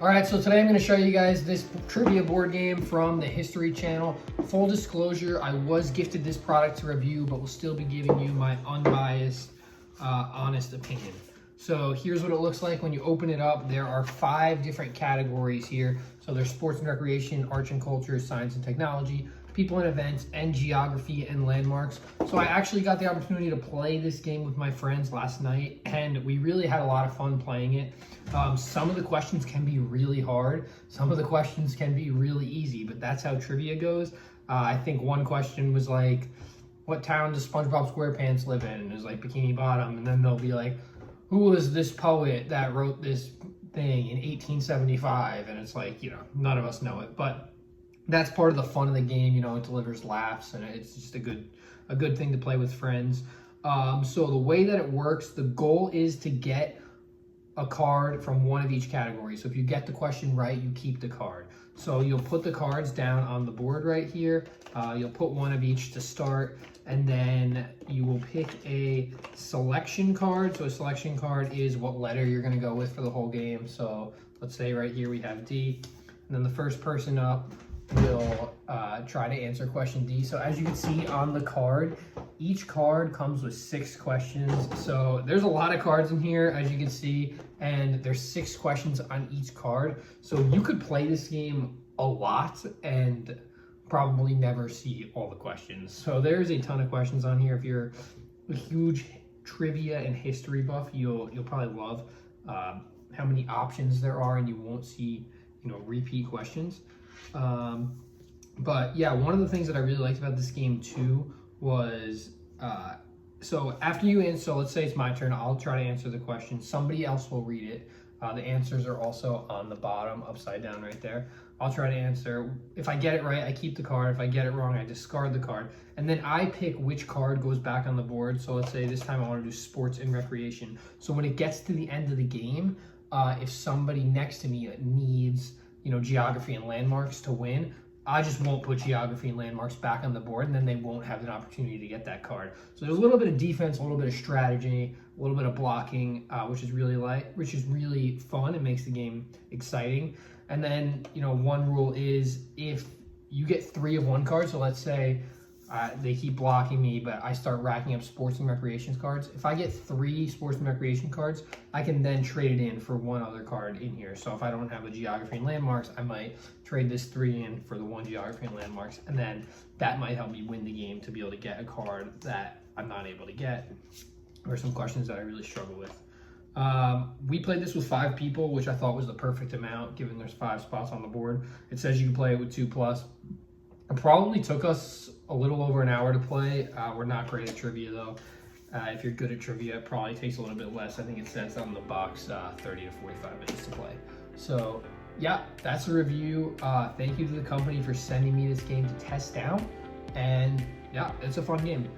All right, so today I'm going to show you guys this trivia board game from the History Channel. Full disclosure, I was gifted this product to review, but will still be giving you my unbiased, honest opinion. So here's what it looks like when you open it up. There are 5 different categories here. So there's sports and recreation, arts and culture, science and technology, people and events, and geography and landmarks. So I actually got the opportunity to play this game with my friends last night, and we really had a lot of fun playing it. Some of the questions can be really hard. Some of the questions can be really easy, but that's how trivia goes. I think one question was like, what town does SpongeBob SquarePants live in? And it was like Bikini Bottom. And then they'll be like, who was this poet that wrote this thing in 1875? And it's like, none of us know it, but that's part of the fun of the game. It delivers laughs, and it's just a good thing to play with friends. So the way that it works, the goal is to get a card from one of each category. So if you get the question right, you keep the card. So you'll put the cards down on the board right here. You'll put one of each to start, and then you will pick a selection card. So a selection card is what letter you're going to go with for the whole game. So let's say right here we have D, and then the first person up will try to answer question D. So as you can see on the card, each card comes with 6 questions. So there's a lot of cards in here, as you can see, and there's 6 questions on each card. So you could play this game a lot and probably never see all the questions. So there's a ton of questions on here. If you're a huge trivia and history buff, you'll probably love how many options there are, and you won't see repeat questions. But yeah, one of the things that I really liked about this game too was, so after you answer, so let's say it's my turn, I'll try to answer the question. Somebody else will read it. The answers are also on the bottom, upside down right there. I'll try to answer. If I get it right, I keep the card. If I get it wrong, I discard the card. And then I pick which card goes back on the board. So let's say this time I want to do sports and recreation. So when it gets to the end of the game, if somebody next to me needs geography and landmarks to win, I just won't put geography and landmarks back on the board, and then they won't have an opportunity to get that card. So there's a little bit of defense, a little bit of strategy, a little bit of blocking, which is really fun. It makes the game exciting. And then, one rule is if you get 3 of one card, so let's say they keep blocking me, but I start racking up sports and recreation cards. If I get 3 sports and recreation cards, I can then trade it in for one other card in here. So if I don't have a geography and landmarks, I might trade this 3 in for the 1 geography and landmarks, and then that might help me win the game to be able to get a card that I'm not able to get, or some questions that I really struggle with. We played this with 5 people, which I thought was the perfect amount, given there's 5 spots on the board. It says you can play it with 2+. It probably took us a little over an hour to play. We're not great at trivia though. If you're good at trivia, it probably takes a little bit less. I think it says on the box 30 to 45 minutes to play. So yeah, that's a review. Thank you to the company for sending me this game to test out. And yeah, it's a fun game.